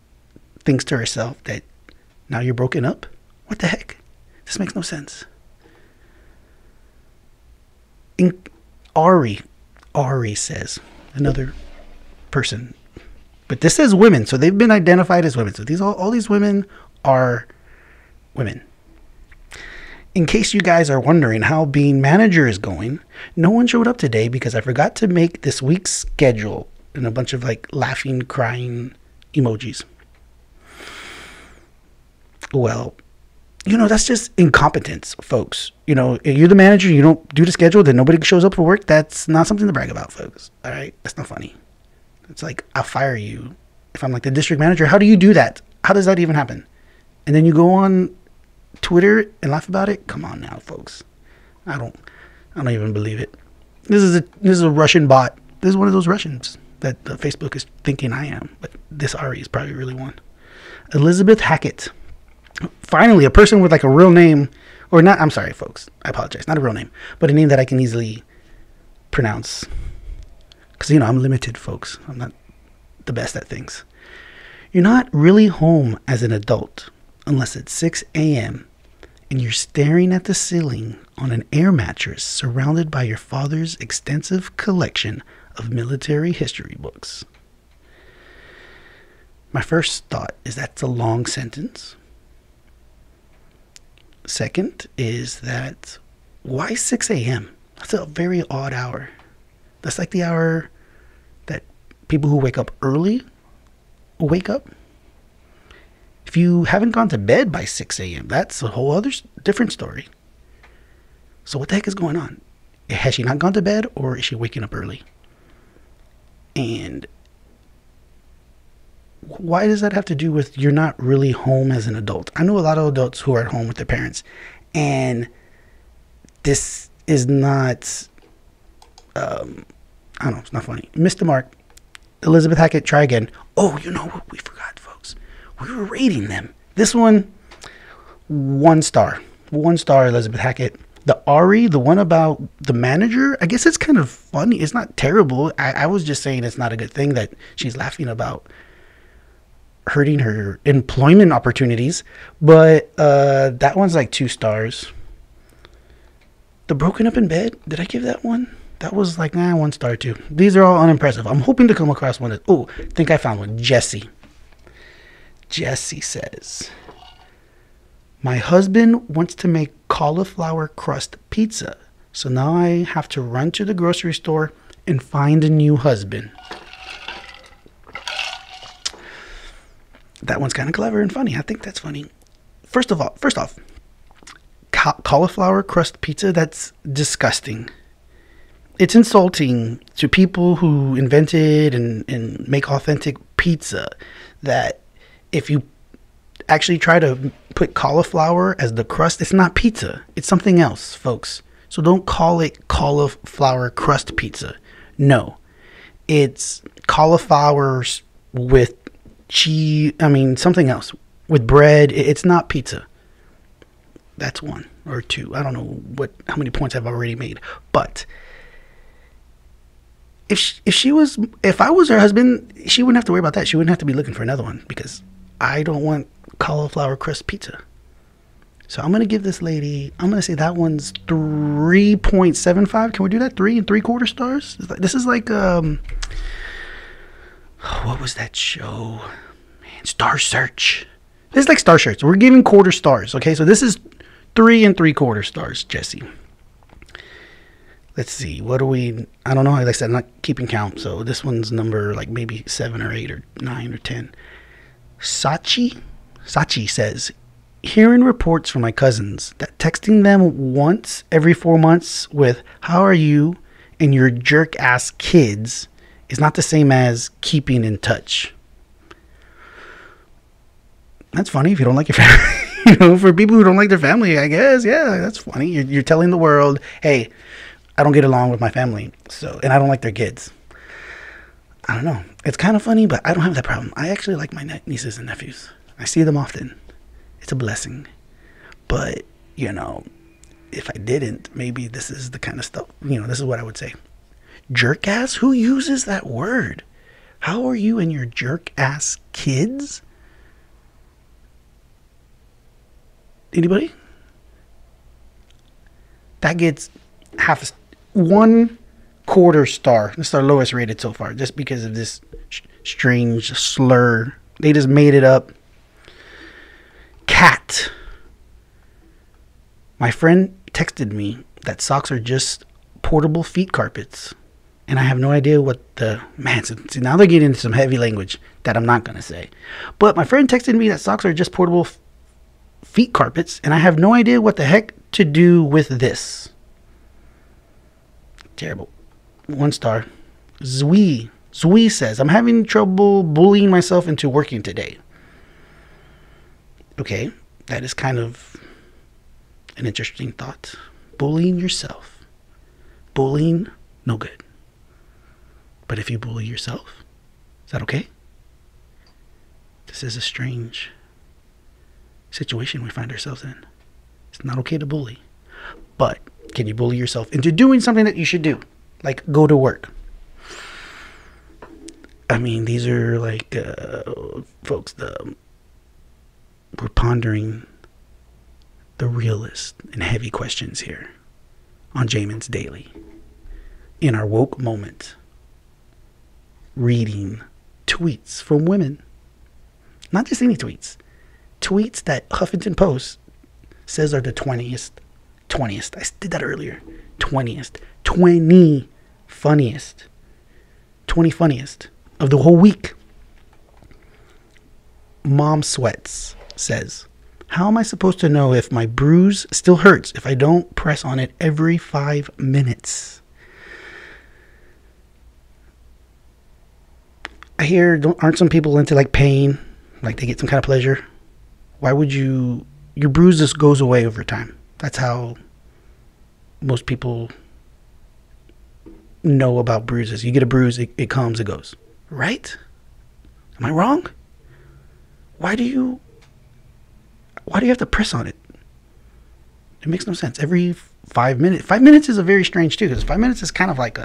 thinks to herself that now you're broken up? What the heck? This makes no sense. Ari says, another person. But this says women, so they've been identified as women. So all these women are women. In case you guys are wondering how being manager is going, no one showed up today because I forgot to make this week's schedule and a bunch of like laughing, crying emojis. Well, that's just incompetence, folks. You're the manager, you don't do the schedule, then nobody shows up for work. That's not something to brag about, folks. All right? That's not funny. It's like, I'll fire you if I'm like the district manager. How do you do that? How does that even happen? And then you go on Twitter and laugh about it? Come on now, folks. I don't even believe it. This is a Russian bot. This is one of those Russians that Facebook is thinking I am. But this Ari is probably really one. Elizabeth Hackett. Finally, a person with like a real name, or not. I'm sorry, folks. I apologize. Not a real name, but a name that I can easily pronounce. Because, I'm limited, folks. I'm not the best at things. You're not really home as an adult unless it's 6 a.m. and you're staring at the ceiling on an air mattress surrounded by your father's extensive collection of military history books. My first thought is that's a long sentence. Second is that why 6 a.m.? That's a very odd hour. That's like the hour that people who wake up early wake up. If you haven't gone to bed by 6 a.m., that's a whole other different story. So what the heck is going on? Has she not gone to bed, or is she waking up early? And why does that have to do with you're not really home as an adult? I know a lot of adults who are at home with their parents, and this is not, I don't know, it's not funny. Missed the mark. Elizabeth Hackett, try again. Oh, you know what we forgot, folks? We were rating them. This one, 1 star. 1 star, Elizabeth Hackett. The Ari, the one about the manager, I guess it's kind of funny. It's not terrible. I was just saying it's not a good thing that she's laughing about hurting her employment opportunities. But that one's like 2 stars. The broken up in bed, did I give that one? That was like 1 star too. These are all unimpressive. I'm hoping to come across one that, I think I found one. Jesse says, my husband wants to make cauliflower crust pizza, so now I have to run to the grocery store and find a new husband. That one's kind of clever and funny. I think that's funny. First off, cauliflower crust pizza, that's disgusting. It's insulting to people who invented and make authentic pizza that if you actually try to put cauliflower as the crust, it's not pizza. It's something else, folks. So don't call it cauliflower crust pizza. No. It's cauliflower with cheese, something else. With bread. It's not pizza. That's 1 or 2. I don't know how many points I've already made. But if I was her husband, she wouldn't have to worry about that. She wouldn't have to be looking for another one because I don't want cauliflower crust pizza. So I'm going to give this lady, I'm going to say that one's 3.75. Can we do that? 3 3/4 stars? This is like, what was that show? Man, Star Search. This is like Star Search. We're giving quarter stars. Okay. So this is 3 3/4 stars, Jesse. Let's see. What do we... I don't know. Like I said, I'm not keeping count. So this one's number like maybe 7 or 8 or 9 or 10. Sachi says, hearing reports from my cousins that texting them once every 4 months with, how are you, and your jerk-ass kids is not the same as keeping in touch. That's funny if you don't like your family. For people who don't like their family, I guess, yeah, that's funny. You're telling the world, hey, I don't get along with my family, and I don't like their kids. I don't know. It's kind of funny, but I don't have that problem. I actually like my nieces and nephews. I see them often. It's a blessing. But, if I didn't, maybe this is the kind of stuff, this is what I would say. Jerk ass? Who uses that word? How are you and your jerk ass kids? Anybody? That gets 1/4 star. This is our lowest rated so far, just because of this strange slur. They just made it up. Cat. My friend texted me that socks are just portable feet carpets. And I have no idea what the... Man, so now they're getting into some heavy language that I'm not going to say. But my friend texted me that socks are just portable feet carpets. And I have no idea what the heck to do with this. Terrible. 1 star. Zui says, I'm having trouble bullying myself into working today. Okay, that is kind of an interesting thought. Bullying yourself. Bullying, no good. But if you bully yourself, is that okay? This is a strange situation we find ourselves in. It's not okay to bully. But can you bully yourself into doing something that you should do? Like go to work. I mean, these are like, folks, we're pondering the realist and heavy questions here on Jamin's Daily. In our woke moment, reading tweets from women. Not just any tweets. Tweets that Huffington Post says are the 20th. I did that earlier. 20th. 20 funniest. 20 funniest of the whole week. Mom Sweats says, how am I supposed to know if my bruise still hurts if I don't press on it every 5 minutes? I hear, aren't some people into like pain? Like they get some kind of pleasure? Why would you... Your bruise just goes away over time. That's how most people know about bruises. You get a bruise, it comes, it goes. Right? Am I wrong? Why do you have to press on it? It makes no sense. Every 5 minutes. 5 minutes is a very strange too, because 5 minutes is kind of like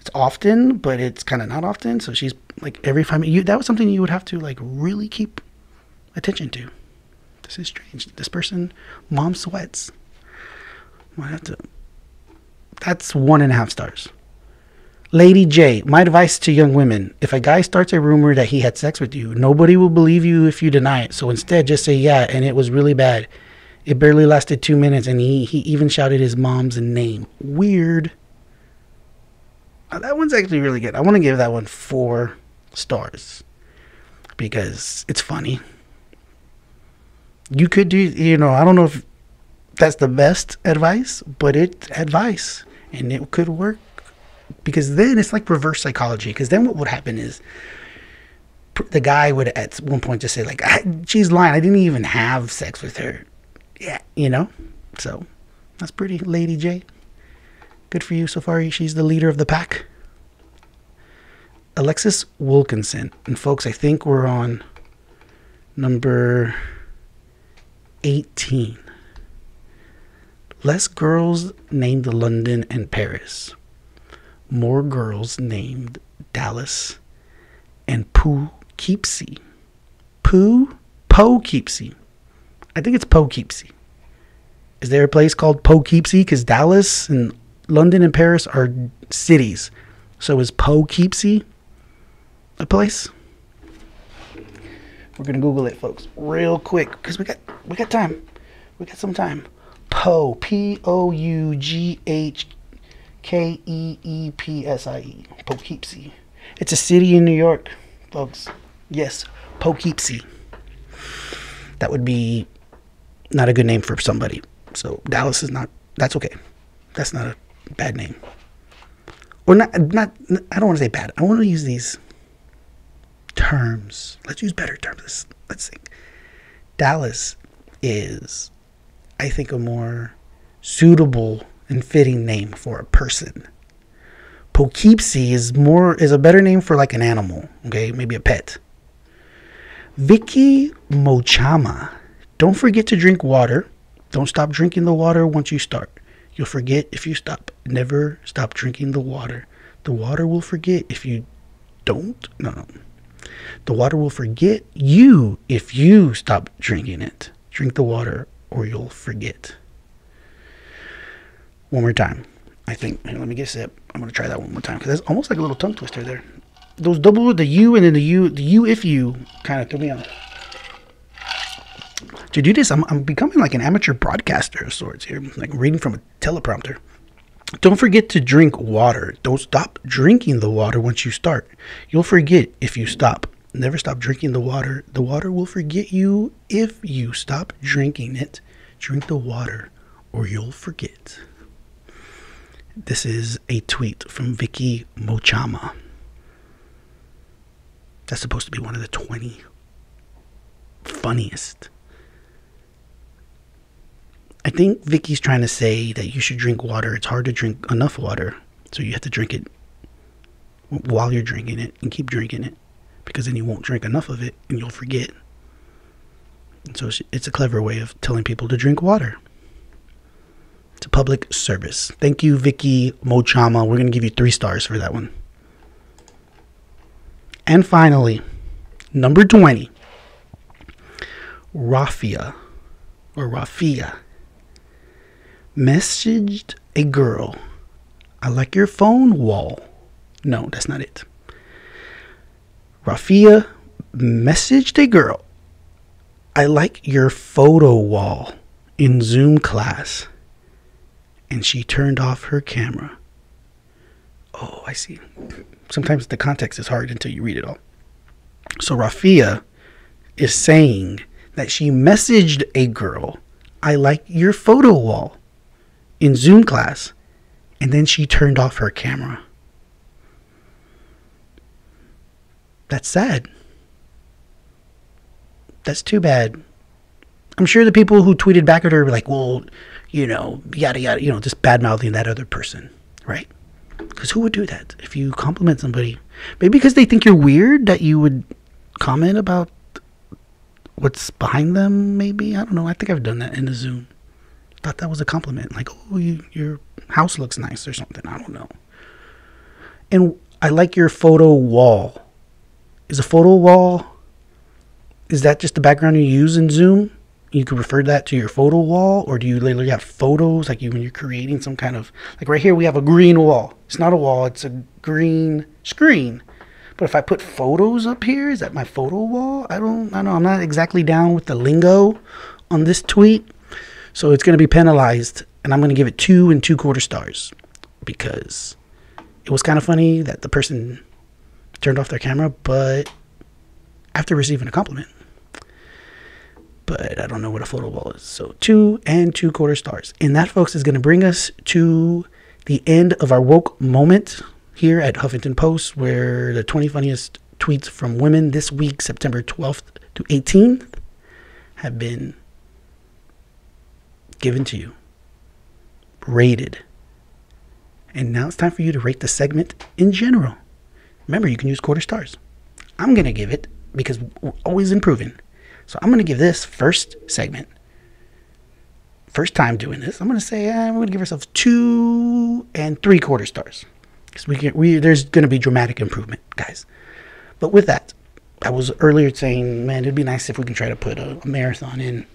it's often, but it's kind of not often. So she's like every 5 minutes. That was something you would have to like really keep attention to. This is strange. This person, Mom Sweats. Might have to. That's 1.5 stars. Lady J, my advice to young women: if a guy starts a rumor that he had sex with you, nobody will believe you if you deny it. So instead, just say yeah, and it was really bad. It barely lasted 2 minutes, and he even shouted his mom's name. Weird. That one's actually really good. I want to give that one 4 stars because it's funny. You could do, I don't know if that's the best advice, but it's advice, and it could work. Because then it's like reverse psychology. Because then what would happen is the guy would at one point just say like, she's lying. I didn't even have sex with her. Yeah, So that's pretty, Lady J. Good for you so far. She's the leader of the pack. Alexis Wilkinson. And folks, I think we're on number 18. Less girls named London and Paris. More girls named Dallas and Poughkeepsie. Poughkeepsie. I think it's Poughkeepsie. Is there a place called Poughkeepsie? Because Dallas and London and Paris are cities. So is Poughkeepsie a place? We're gonna Google it, folks, real quick because we got time. We got some time. Poughkeepsie. Poughkeepsie. It's a city in New York, folks. Yes, Poughkeepsie. That would be not a good name for somebody. So Dallas is not. That's okay. That's not a bad name. Or not. I don't want to say bad. I want to use these terms. Let's use better terms. Let's think. Dallas is, I think, a more suitable and fitting name for a person. Poughkeepsie is a better name for like an animal. Okay, maybe a pet. Vicky Mochama. Don't forget to drink water. Don't stop drinking the water once you start. You'll forget if you stop. Never stop drinking the water. The water will forget if you don't. No. The water will forget you if you stop drinking it. Drink the water or you'll forget. One more time. I think. Let me get a sip. I'm going to try that one more time because that's almost like a little tongue twister there. those double, the U and then the U if you kind of threw me off. To do this, I'm becoming like an amateur broadcaster of sorts here, like reading from a teleprompter. Don't forget to drink water. Don't stop drinking the water once you start. You'll forget if you stop. Never stop drinking the water. The water will forget you if you stop drinking it. Drink the water or you'll forget. This is a tweet from Vicky Mochama. That's supposed to be one of the 20 funniest. I think Vicky's trying to say that you should drink water. It's hard to drink enough water, so you have to drink it while you're drinking it and keep drinking it, because then you won't drink enough of it and you'll forget. And so it's a clever way of telling people to drink water. It's a public service. Thank you, Vicky Mochama. We're going to give you 3 stars for that one. And finally, number 20, Rafia messaged a girl, I like your phone wall. No, that's not it. Rafia messaged a girl, I like your photo wall in Zoom class. And she turned off her camera. Oh, I see. Sometimes the context is hard until you read it all. So Rafia is saying that she messaged a girl, I like your photo wall in Zoom class, and then she turned off her camera. That's sad. That's too bad. I'm sure the people who tweeted back at her were like, well, yada yada, just bad-mouthing that other person, right? Because who would do that if you compliment somebody? Maybe because they think you're weird that you would comment about what's behind them, maybe. I don't know. I think I've done that in the Zoom. Thought that was a compliment. Like, oh, your house looks nice or something. I don't know. And I like your photo wall. Is a photo wall, is that just the background you use in Zoom? You could refer that to your photo wall, or do you literally have photos like when you're creating some kind of, like right here we have a green wall. It's not a wall, it's a green screen. But if I put photos up here, is that my photo wall? I don't know. I'm not exactly down with the lingo on this tweet. So it's going to be penalized, and I'm going to give it 2 2/4 stars because it was kind of funny that the person turned off their camera, but after receiving a compliment. But I don't know what a photo wall is. So 2 2/4 stars. And that, folks, is going to bring us to the end of our woke moment here at Huffington Post, where the 20 funniest tweets from women this week, September 12th to 18th, have been given to you, rated. And now it's time for you to rate the segment in general. Remember, you can use quarter stars. I'm going to give it, because we're always improving, so I'm going to give this first segment, first time doing this, I'm going to say we're going to give ourselves 2 3/4 stars, because there's going to be dramatic improvement, guys. But with that, I was earlier saying, man, it'd be nice if we can try to put a marathon in.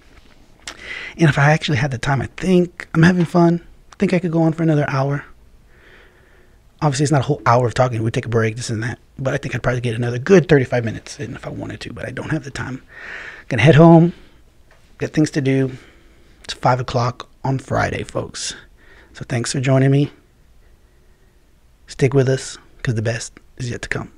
And if I actually had the time, I think I'm having fun. I think I could go on for another hour. Obviously, it's not a whole hour of talking. We'd take a break, this and that. But I think I'd probably get another good 35 minutes in if I wanted to, but I don't have the time. Gonna head home, got things to do. It's 5 o'clock on Friday, folks. So thanks for joining me. Stick with us, because the best is yet to come.